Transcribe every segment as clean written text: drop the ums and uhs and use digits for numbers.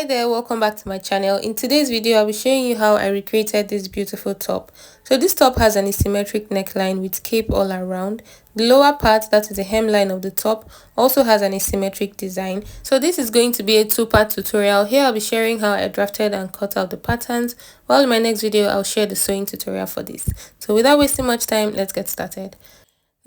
Hi there, welcome back to my channel. In today's video I'll be showing you how I recreated this beautiful top. So this top has an asymmetric neckline with cape all around. The lower part, that is the hemline of the top, also has an asymmetric design. So this is going to be a two-part tutorial. Here I'll be sharing how I drafted and cut out the patterns, while in my next video I'll share the sewing tutorial for this. So without wasting much time, let's get started.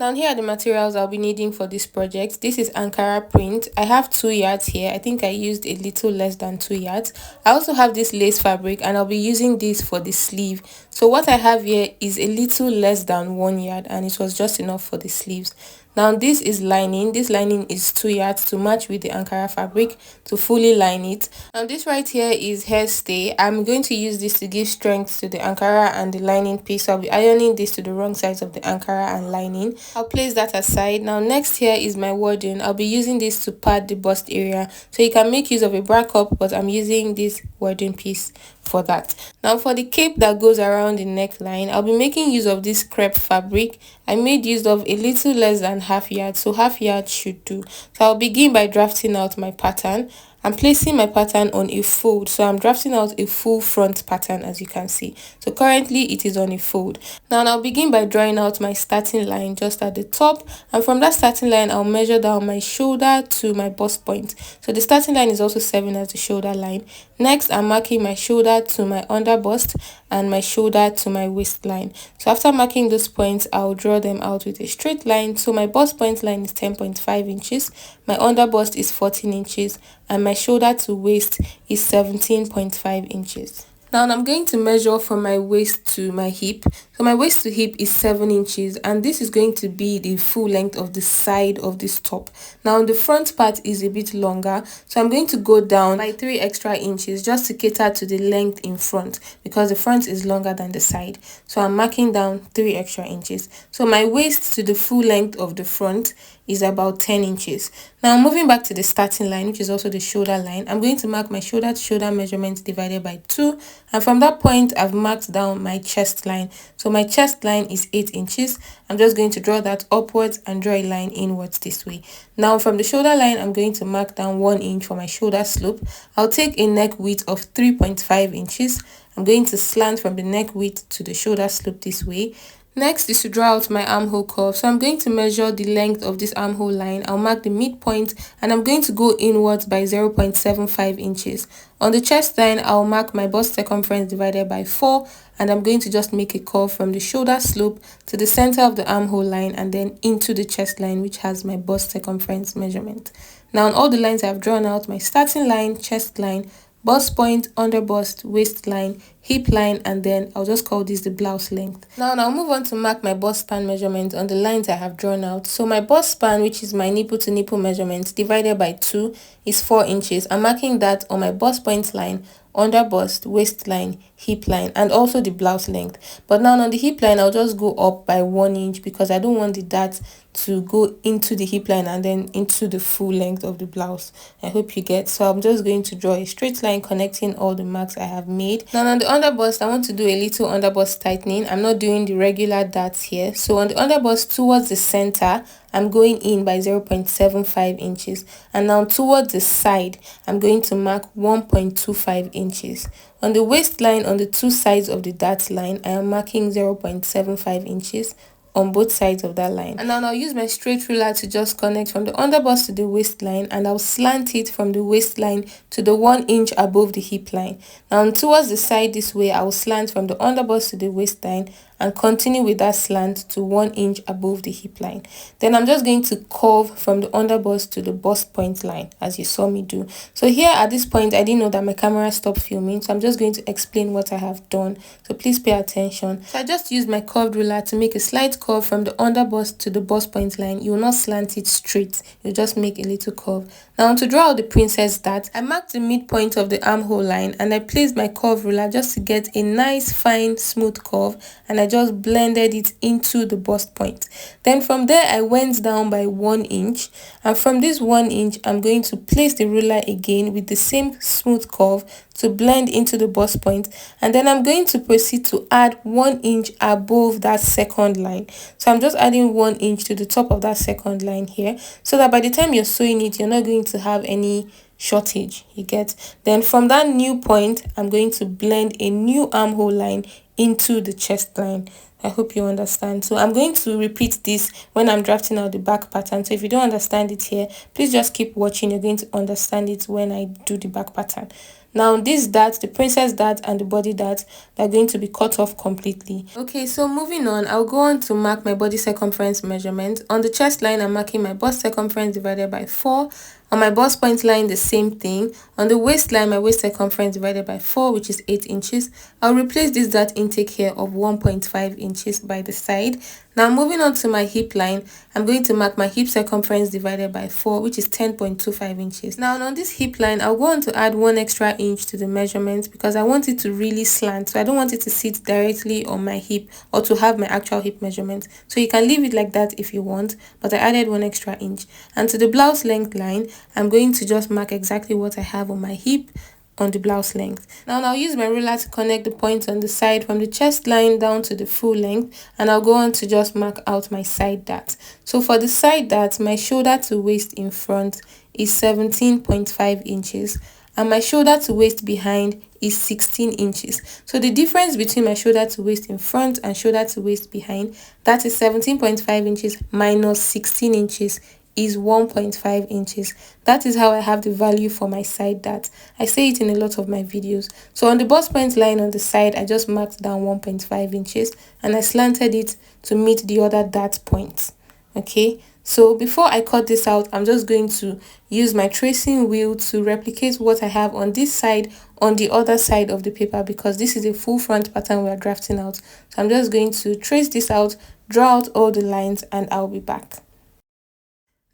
Now here are the materials I'll be needing for this project. This is ankara print. I have 2 yards here. I think I used a little less than 2 yards. I also have this lace fabric and I'll be using this for the sleeve. So what I have here is a little less than 1 yard and it was just enough for the sleeves. Now this is lining. This lining is 2 yards to match with the ankara fabric to fully line it. Now this right here is hairstay. I'm going to use this to give strength to the ankara and the lining piece. So I'll be ironing this to the wrong sides of the ankara and lining. I'll place that aside. Now next here is my wording. I'll be using this to pad the bust area. So you can make use of a bra cup, but I'm using this wording piece for that. Now for the cape that goes around the neckline, I'll be making use of this crepe fabric. I made use of a little less than half yard, so half yard should do. So I'll begin by drafting out my pattern. I'm placing my pattern on a fold, so I'm drafting out a full front pattern, as you can see. So currently it is on a fold. Now I'll begin by drawing out my starting line just at the top, and from that starting line I'll measure down my shoulder to my bust point. So the starting line is also serving as the shoulder line. Next, I'm marking my shoulder to my under bust and my shoulder to my waistline. So after marking those points, I'll draw them out with a straight line. So my bust point line is 10.5 inches, my under bust is 14 inches, and my shoulder to waist is 17.5 inches. Now I'm going to measure from my waist to my hip. So my waist to hip is 7 inches and this is going to be the full length of the side of this top. Now the front part is a bit longer, so I'm going to go down by 3 extra inches just to cater to the length in front because the front is longer than the side. So I'm marking down 3 extra inches. So my waist to the full length of the front is about 10 inches. Now moving back to the starting line, which is also the shoulder line, I'm going to mark my shoulder to shoulder measurement divided by 2, and from that point I've marked down my chest line. So my chest line is 8 inches. I'm just going to draw that upwards and draw a line inwards this way. Now from the shoulder line, I'm going to mark down 1 inch for my shoulder slope. I'll take a neck width of 3.5 inches. I'm going to slant from the neck width to the shoulder slope this way. Next is to draw out my armhole curve. So I'm going to measure the length of this armhole line. I'll mark the midpoint and I'm going to go inwards by 0.75 inches. On the chest line, I'll mark my bust circumference divided by 4 and I'm going to just make a curve from the shoulder slope to the center of the armhole line and then into the chest line, which has my bust circumference measurement. Now on all the lines I've drawn out, my starting line, chest line, bust point, under bust, waistline, hip line, and then I'll just call this the blouse length. Now I'll move on to mark my bust span measurement on the lines I have drawn out. So my bust span, which is my nipple to nipple measurement divided by 2, is 4 inches. I'm marking that on my bust point line, under bust, waistline, hip line, and also the blouse length. But now on the hip line, I'll just go up by 1 inch because I don't want the dart to go into the hip line and then into the full length of the blouse. I hope you get. So I'm just going to draw a straight line connecting all the marks I have made. Now on the under bust, I want to do a little under bust tightening. I'm not doing the regular darts here. So on the under bust towards the center, I'm going in by 0.75 inches, and now towards the side I'm going to mark 1.25 inches. On the waistline, on the 2 sides of the dart line, I am marking 0.75 inches on both sides of that line. And now I'll use my straight ruler to just connect from the underbust to the waistline, and I'll slant it from the waistline to the 1 inch above the hip line. Now towards the side this way, I will slant from the underbust to the waistline and continue with that slant to 1 inch above the hip line. Then I'm just going to curve from the underbust to the bust point line, as you saw me do. So here at this point, I didn't know that my camera stopped filming, so I'm just going to explain what I have done. So please pay attention. So I just used my curved ruler to make a slight curve from the underbust to the bust point line. You will not slant it straight, you just make a little curve. Now to draw out the princess dart, I marked the midpoint of the armhole line and I placed my curved ruler just to get a nice fine smooth curve, and I just blended it into the bust point. Then from there I went down by 1 inch, and from this 1 inch I'm going to place the ruler again with the same smooth curve to blend into the bust point, and then I'm going to proceed to add 1 inch above that second line. So I'm just adding 1 inch to the top of that second line here, so that by the time you're sewing it, you're not going to have any shortage, you get. Then from that new point, I'm going to blend a new armhole line into the chest line. I hope you understand. So I'm going to repeat this when I'm drafting out the back pattern. So if you don't understand it here, please just keep watching. You're going to understand it when I do the back pattern. Now this dart, the princess dart and the body dart, they're going to be cut off completely. Okay, so moving on, I'll go on to mark my body circumference measurement. On the chest line, I'm marking my bust circumference divided by 4. On my bust point line, the same thing. On the waistline, my waist circumference divided by 4, which is 8 inches. I'll replace this dart intake here of 1.5 inches by the side. Now moving on to my hip line, I'm going to mark my hip circumference divided by 4, which is 10.25 inches. Now on this hip line, I'll go on to add 1 extra inch to the measurement because I want it to really slant. So I don't want it to sit directly on my hip or to have my actual hip measurement. So you can leave it like that if you want, but I added 1 extra inch. And to the blouse length line, I'm going to just mark exactly what I have on my hip on the blouse length. Now I'll use my ruler to connect the points on the side from the chest line down to the full length, and I'll go on to just mark out my side dart. So for the side dart, my shoulder to waist in front is 17.5 inches and my shoulder to waist behind is 16 inches. So the difference between my shoulder to waist in front and shoulder to waist behind, that is 17.5 inches minus 16 inches is 1.5 inches. That is how I have the value for my side dart. I say it in a lot of my videos. So on the bust point line on the side, I just marked down 1.5 inches and I slanted it to meet the other dart points. Okay, so before I cut this out, I'm just going to use my tracing wheel to replicate what I have on this side on the other side of the paper, because this is a full front pattern we are drafting out. So I'm just going to trace this out, draw out all the lines, and I'll be back.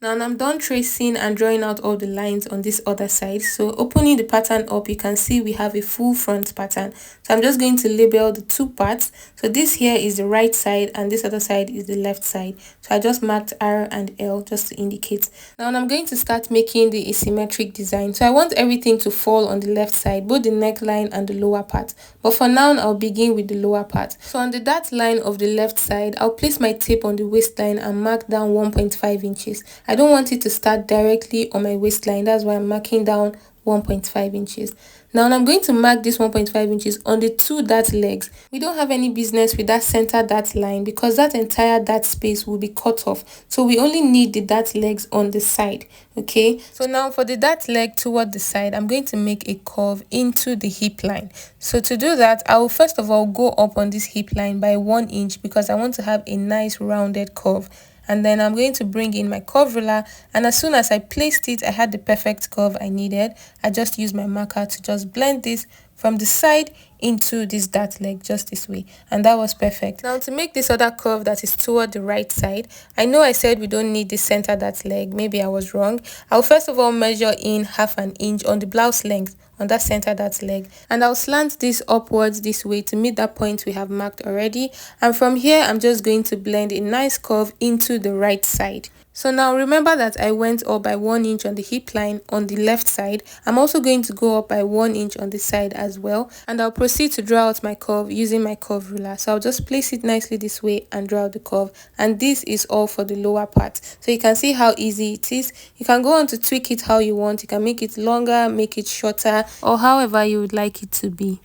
Now I'm done tracing and drawing out all the lines on this other side. So opening the pattern up, you can see we have a full front pattern. So I'm just going to label the two parts. So this here is the right side and this other side is the left side. So I just marked R and L just to indicate. Now I'm going to start making the asymmetric design. So I want everything to fall on the left side, both the neckline and the lower part. But for now, I'll begin with the lower part. So on the dart line of the left side, I'll place my tape on the waistline and mark down 1.5 inches. I don't want it to start directly on my waistline. That's why I'm marking down 1.5 inches. Now I'm going to mark this 1.5 inches on the two dart legs. We don't have any business with that center dart line because that entire dart space will be cut off. So we only need the dart legs on the side. Okay, so now for the dart leg toward the side, I'm going to make a curve into the hip line. So to do that, I will first of all go up on this hip line by 1 inch because I want to have a nice rounded curve. And then I'm going to bring in my curve ruler, and as soon as I placed it, I had the perfect curve I needed. I just used my marker to just blend this from the side into this dart leg just this way, and that was perfect. Now to make this other curve that is toward the right side, I know I said we don't need the center dart leg. Maybe I was wrong. I'll first of all measure in 1/2 inch on the blouse length on that center dart leg, and I'll slant this upwards this way to meet that point we have marked already. And from here, I'm just going to blend a nice curve into the right side. So now remember that I went up by 1 inch on the hip line on the left side. I'm also going to go up by 1 inch on the side as well, and I'll proceed to draw out my curve using my curve ruler. So I'll just place it nicely this way and draw out the curve, and this is all for the lower part. So you can see how easy it is. You can go on to tweak it how you want. You can make it longer, make it shorter, or however you would like it to be.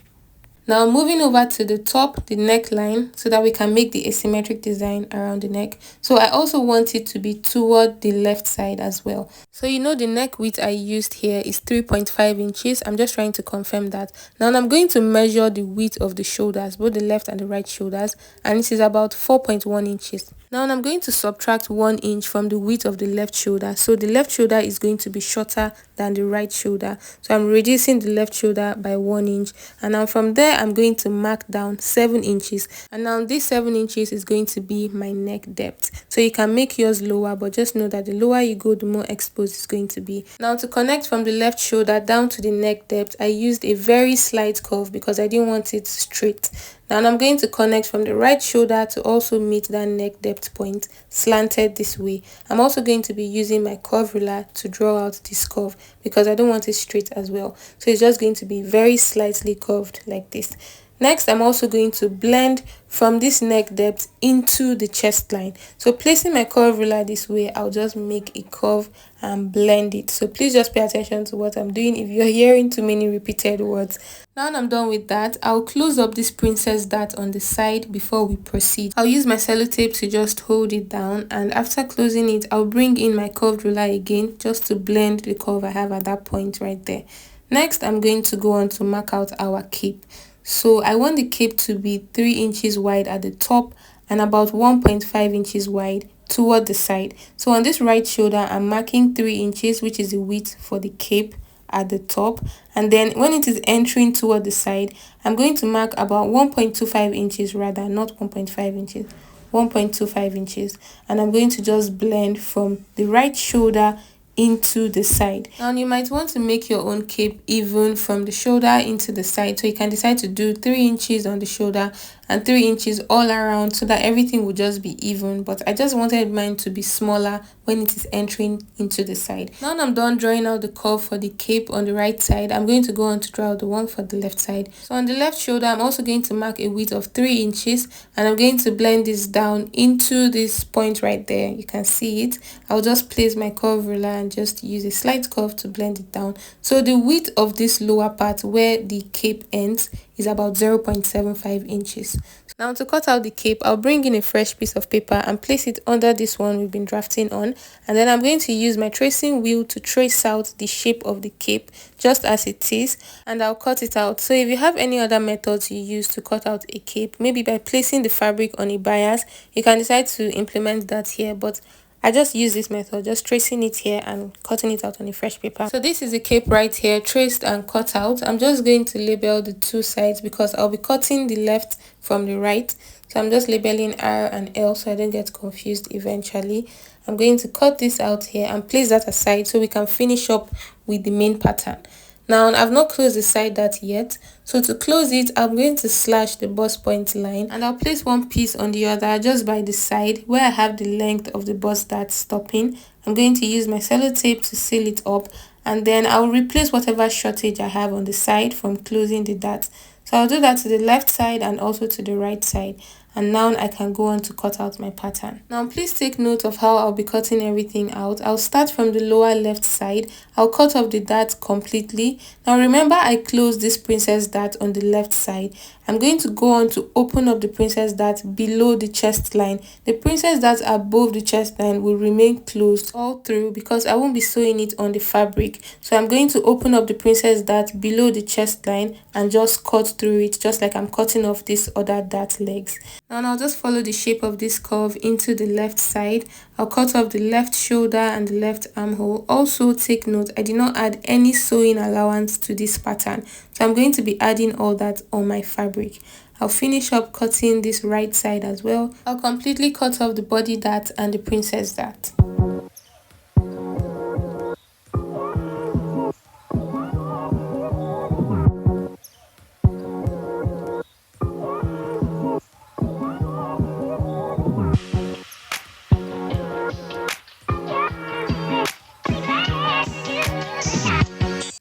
Now moving over to the top, the neckline, so that we can make the asymmetric design around the neck. So I also want it to be toward the left side as well. So you know the neck width I used here is 3.5 inches. I'm just trying to confirm that. Now I'm going to measure the width of the shoulders, both the left and the right shoulders, and this is about 4.1 inches. Now I'm going to subtract 1 inch from the width of the left shoulder. So the left shoulder is going to be shorter than the right shoulder. So I'm reducing the left shoulder by 1 inch. And now from there, I'm going to mark down 7 inches. And now this 7 inches is going to be my neck depth. So you can make yours lower, but just know that the lower you go, the more exposed it's going to be. Now to connect from the left shoulder down to the neck depth, I used a very slight curve because I didn't want it straight. Now I'm going to connect from the right shoulder to also meet that neck depth point, slanted this way. I'm also going to be using my curve ruler to draw out this curve because I don't want it straight as well. So it's just going to be very slightly curved like this. Next, I'm also going to blend from this neck depth into the chest line. So placing my curve ruler this way, I'll just make a curve and blend it. So please just pay attention to what I'm doing if you're hearing too many repeated words. Now I'm done with that, I'll close up this princess dart on the side before we proceed. I'll use my sellotape to just hold it down, and after closing it, I'll bring in my curved ruler again just to blend the curve I have at that point right there. Next, I'm going to go on to mark out our cape. So I want the cape to be 3 inches wide at the top and about 1.5 inches wide toward the side. So on this right shoulder, I'm marking 3 inches, which is the width for the cape at the top, and then when it is entering toward the side, I'm going to mark about 1.25 inches, rather not 1.5 inches, 1.25 inches, and I'm going to just blend from the right shoulder into the side. Now you might want to make your own cape even from the shoulder into the side, so you can decide to do 3 inches on the shoulder and 3 inches all around so that everything will just be even, but I just wanted mine to be smaller when it is entering into the side. Now I'm done drawing out the curve for the cape on the right side. I'm going to go on to draw out the one for the left side. So on the left shoulder, I'm also going to mark a width of 3 inches, and I'm going to blend this down into this point right there. You can see it. I'll just place my curve ruler and just use a slight curve to blend it down. So the width of this lower part where the cape ends is about 0.75 inches. Now to cut out the cape, I'll bring in a fresh piece of paper and place it under this one we've been drafting on, and then I'm going to use my tracing wheel to trace out the shape of the cape just as it is, and I'll cut it out. So if you have any other methods you use to cut out a cape, maybe by placing the fabric on a bias, you can decide to implement that here, but I just use this method, just tracing it here and cutting it out on a fresh paper. So this is the cape right here, traced and cut out. I'm just going to label the two sides because I'll be cutting the left from the right. So I'm just labeling R and L so I don't get confused eventually. I'm going to cut this out here and place that aside so we can finish up with the main pattern. Now I've not closed the side dart yet, so to close it, I'm going to slash the bust point line, and I'll place one piece on the other just by the side where I have the length of the bust dart stopping. I'm going to use my sellotape to seal it up, and then I'll replace whatever shortage I have on the side from closing the dart. So I'll do that to the left side and also to the right side. And now I can go on to cut out my pattern. Now please take note of how I'll be cutting everything out. I'll start from the lower left side. I'll cut off the dart completely. Now remember, I closed this princess dart on the left side. I'm going to go on to open up the princess dart below the chest line. The princess dart above the chest line will remain closed all through because I won't be sewing it on the fabric. So I'm going to open up the princess dart below the chest line and just cut through it, just like I'm cutting off this other dart legs. And I'll just follow the shape of this curve into the left side. I'll cut off the left shoulder and the left armhole. Also take note, I did not add any sewing allowance to this pattern, so I'm going to be adding all that on my fabric. I'll finish up cutting this right side as well. I'll completely cut off the body dart and the princess dart.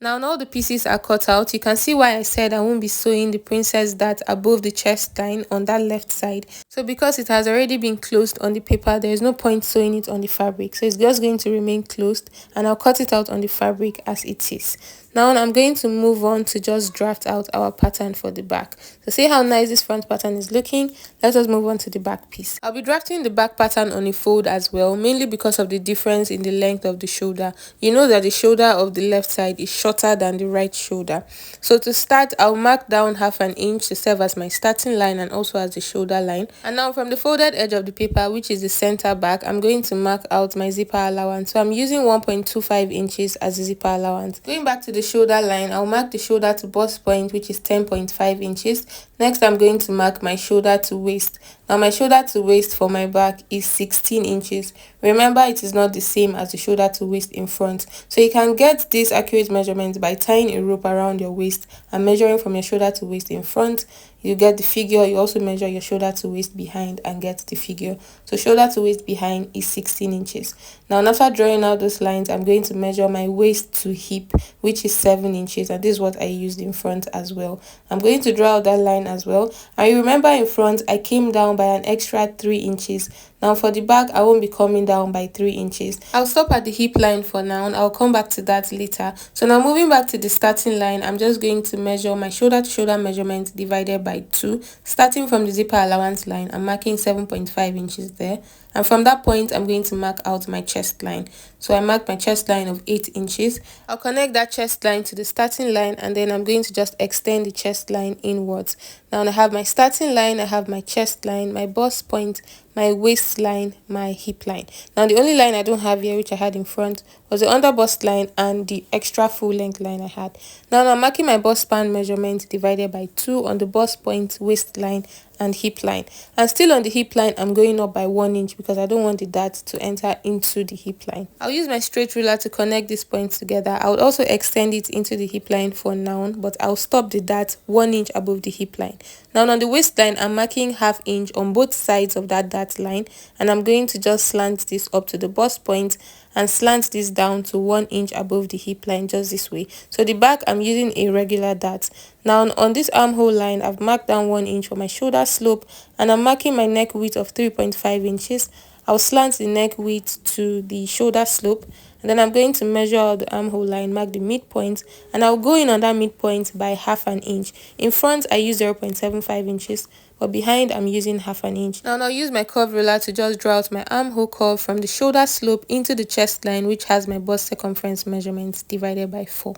Now all the pieces are cut out. You can see why I said I won't be sewing the princess dart above the chest line on that left side. So because it has already been closed on the paper, there is no point sewing it on the fabric. So it's just going to remain closed, and I'll cut it out on the fabric as it is. Now I'm going to move on to just draft out our pattern for the back. So see how nice this front pattern is looking. Let us move on to the back piece. I'll be drafting the back pattern on a fold as well, mainly because of the difference in the length of the shoulder. You know that the shoulder of the left side is shorter than the right shoulder. So to start, I'll mark down 1/2 inch to serve as my starting line and also as the shoulder line. And now from the folded edge of the paper, which is the center back, I'm going to mark out my zipper allowance. So I'm using 1.25 inches as the zipper allowance. Going back to the shoulder line, I'll mark the shoulder to bust point, which is 10.5 inches. Next, I'm going to mark my shoulder to waist. Now my shoulder to waist for my back is 16 inches. Remember, it is not the same as the shoulder to waist in front. So you can get this accurate measurement by tying a rope around your waist and measuring from your shoulder to waist in front, you get the figure. You also measure your shoulder to waist behind and get the figure. So shoulder to waist behind is 16 inches. Now after drawing out those lines, I'm going to measure my waist to hip, which is 7 inches, and this is what I used in front as well. I'm going to draw out that line as well. And you remember in front I came down by an extra 3 inches. Now for the back, I won't be coming down by 3 inches. I'll stop at the hip line for now. I'll come back to that later. So now moving back to the starting line, I'm just going to measure my shoulder to shoulder measurement divided by 2. Starting from the zipper allowance line, I'm marking 7.5 inches there. And from that point, I'm going to mark out my chest line. So I marked my chest line of 8 inches. I'll connect that chest line to the starting line, and then I'm going to just extend the chest line inwards. Now I have my starting line, I have my chest line, my bust point, my waistline, my hip line. Now the only line I don't have here, which I had in front, was the under bust line and the extra full length line I had. Now I'm marking my bust span measurement divided by 2 on the bust point, waistline, and hip line. And still on the hip line, I'm going up by 1 inch because I don't want the dart to enter into the hip line. I'll use my straight ruler to connect these points together. I would also extend it into the hip line for now, but I'll stop the dart 1 inch above the hip line. Now on the waistline, I'm marking ½ inch on both sides of that dart line, and I'm going to just slant this up to the bust point and slant this down to 1 inch above the hip line, just this way. So the back, I'm using a regular dart. Now on this armhole line, I've marked down 1 inch for my shoulder slope, and I'm marking my neck width of 3.5 inches. I'll slant the neck width to the shoulder slope, and then I'm going to measure out the armhole line, mark the midpoint, and I'll go in on that midpoint by ½ inch. In front, I use 0.75 inches, but behind, I'm using ½ inch. Now I'll use my curve ruler to just draw out my armhole curve from the shoulder slope into the chest line, which has my bust circumference measurements divided by 4.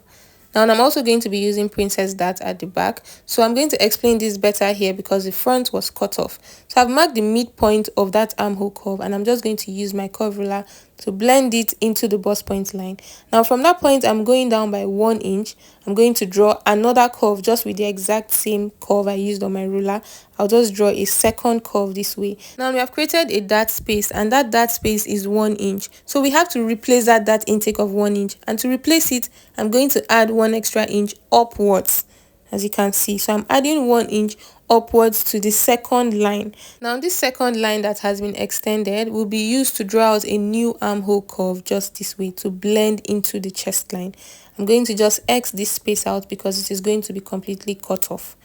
Now I'm also going to be using princess dart at the back, so I'm going to explain this better here because the front was cut off. So I've marked the midpoint of that armhole curve, and I'm just going to use my curve ruler to blend it into the bust point line. Now from that point, I'm going down by 1 inch. I'm going to draw another curve just with the exact same curve I used on my ruler. I'll just draw a second curve this way. Now we have created a dart space, and that dart space is 1 inch. So we have to replace that dart intake of 1 inch, and to replace it, I'm going to add 1 extra inch upwards, as you can see. So I'm adding 1 inch upwards to the second line. Now this second line that has been extended will be used to draw out a new armhole curve just this way to blend into the chest line. I'm going to just X this space out because it is going to be completely cut off.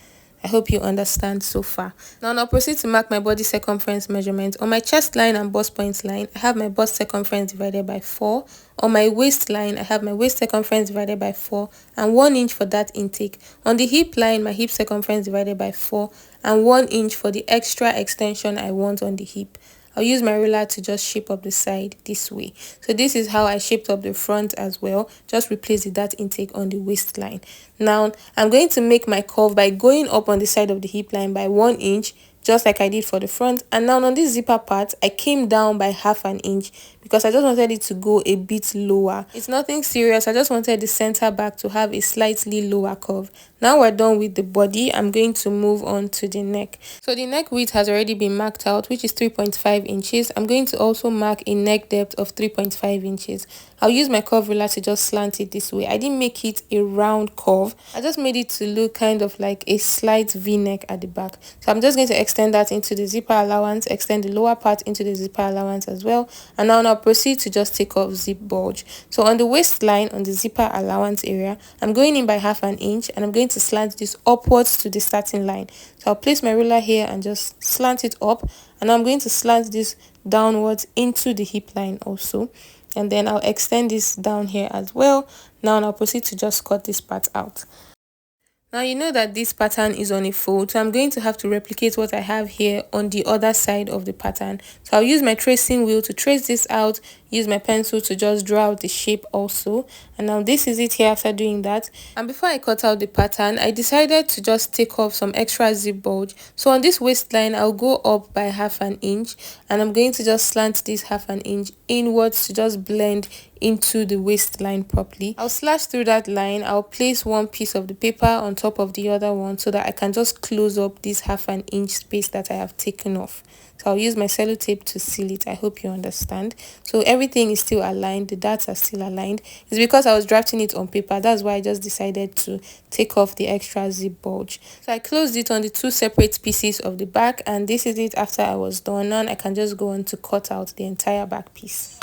I hope you understand so far. Now I'll proceed to mark my body circumference measurement. On my chest line and bust point line, I have my bust circumference divided by 4. On my waistline, I have my waist circumference divided by 4 and 1 inch for that intake. On the hip line, my hip circumference divided by 4 and 1 inch for the extra extension I want on the hip. I'll use my ruler to just shape up the side this way. So this is how I shaped up the front as well. Just replace the dart intake on the waistline. Now I'm going to make my curve by going up on the side of the hip line by 1 inch, just like I did for the front. And now on this zipper part, I came down by ½ inch because I just wanted it to go a bit lower. It's nothing serious. I just wanted the center back to have a slightly lower curve. Now we're done with the body. I'm going to move on to the neck. So the neck width has already been marked out, which is 3.5 inches. I'm going to also mark a neck depth of 3.5 inches. I'll use my curve ruler to just slant it this way. I didn't make it a round curve. I just made it to look kind of like a slight V-neck at the back. So I'm just going to extend that into the zipper allowance, extend the lower part into the zipper allowance as well. And now I'll proceed to just take off zip bulge. So on the waistline, on the zipper allowance area, I'm going in by ½ inch, and I'm going to slant this upwards to the starting line. So I'll place my ruler here and just slant it up, and I'm going to slant this downwards into the hip line also. And then I'll extend this down here as well. Now I'll proceed to just cut this part out. Now you know that this pattern is on a fold, so I'm going to have to replicate what I have here on the other side of the pattern. So I'll use my tracing wheel to trace this out, use my pencil to just draw out the shape also. And now this is it here after doing that. And before I cut out the pattern, I decided to just take off some extra zip bulge. So on this waistline, I'll go up by ½ inch, and I'm going to just slant this ½ inch inwards to just blend into the waistline properly. I'll slash through that line. I'll place one piece of the paper on top of the other one so that I can just close up this 1/2 inch space that I have taken off. So I'll use my sellotape to seal it. I hope you understand. So everything is still aligned. The darts are still aligned. It's because I was drafting it on paper. That's why I just decided to take off the extra zip bulge. So I closed it on the 2 separate pieces of the back, and this is it after I was done. Now I can just go on to cut out the entire back piece.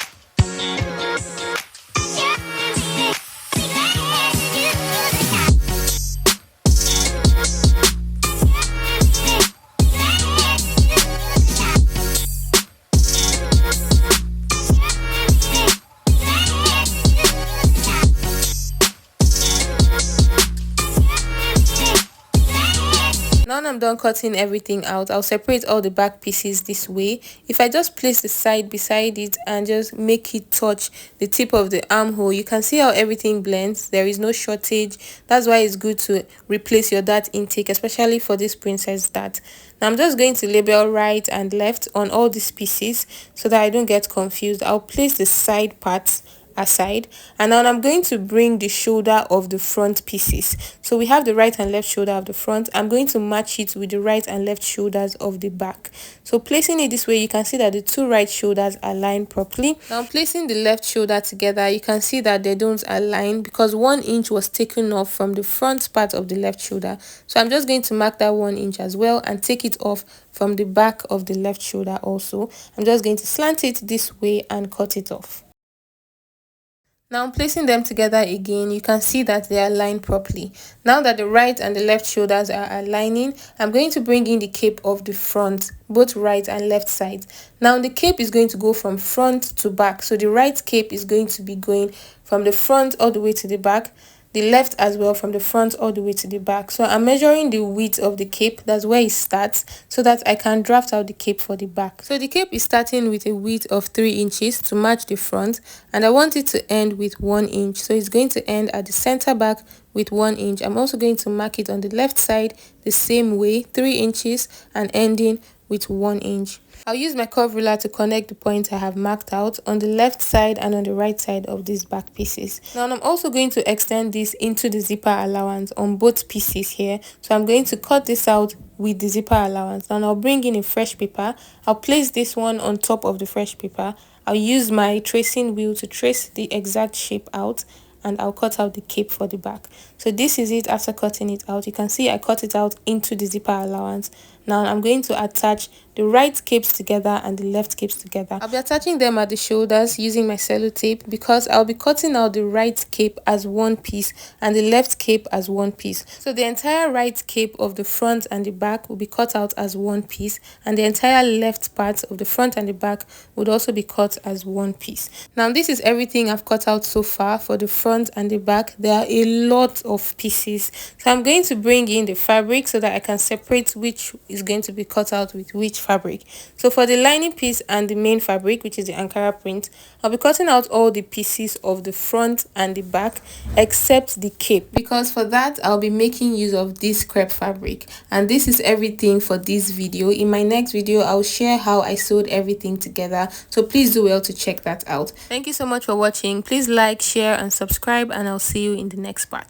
Now I'm done cutting everything out. I'll separate all the back pieces this way. If I just place the side beside it and just make it touch the tip of the armhole, you can see how everything blends. There is no shortage. That's why it's good to replace your dart intake, especially for this princess dart. Now I'm just going to label right and left on all these pieces so that I don't get confused. I'll place the side parts aside, and now I'm going to bring the shoulder of the front pieces. So we have the right and left shoulder of the front. I'm going to match it with the right and left shoulders of the back. So placing it this way, you can see that the 2 right shoulders align properly. Now placing the left shoulder together, you can see that they don't align because 1 inch was taken off from the front part of the left shoulder. So I'm just going to mark that 1 inch as well and take it off from the back of the left shoulder also. I'm just going to slant it this way and cut it off. Now placing them together again, you can see that they are aligned properly. Now that the right and the left shoulders are aligning, I'm going to bring in the cape of the front, both right and left sides. Now the cape is going to go from front to back. So the right cape is going to be going from the front all the way to the back. The left as well from the front all the way to the back. So I'm measuring the width of the cape. That's where it starts so that I can draft out the cape for the back. So the cape is starting with a width of 3 inches to match the front, and I want it to end with 1 inch. So it's going to end at the center back with 1 inch. I'm also going to mark it on the left side the same way, 3 inches, and ending with 1 inch. I'll use my curve ruler to connect the points I have marked out on the left side and on the right side of these back pieces. Now I'm also going to extend this into the zipper allowance on both pieces here. So I'm going to cut this out with the zipper allowance. And I'll bring in a fresh paper. I'll place this one on top of the fresh paper. I'll use my tracing wheel to trace the exact shape out, and I'll cut out the cape for the back. So this is it after cutting it out. You can see I cut it out into the zipper allowance. Now I'm going to attach the right capes together and the left capes together. I'll be attaching them at the shoulders using my sellotape because I'll be cutting out the right cape as one piece and the left cape as one piece. So the entire right cape of the front and the back will be cut out as one piece, and the entire left part of the front and the back would also be cut as one piece. Now this is everything I've cut out so far for the front and the back. There are a lot of pieces. So I'm going to bring in the fabric so that I can separate which is going to be cut out with which fabric. So for the lining piece and the main fabric, which is the ankara print, I'll be cutting out all the pieces of the front and the back except the cape, because for that I'll be making use of this crepe fabric. And this is everything for this video. In my next video I'll share how I sewed everything together, so please do well to check that out. Thank you so much for watching. Please like, share and subscribe, and I'll see you in the next part.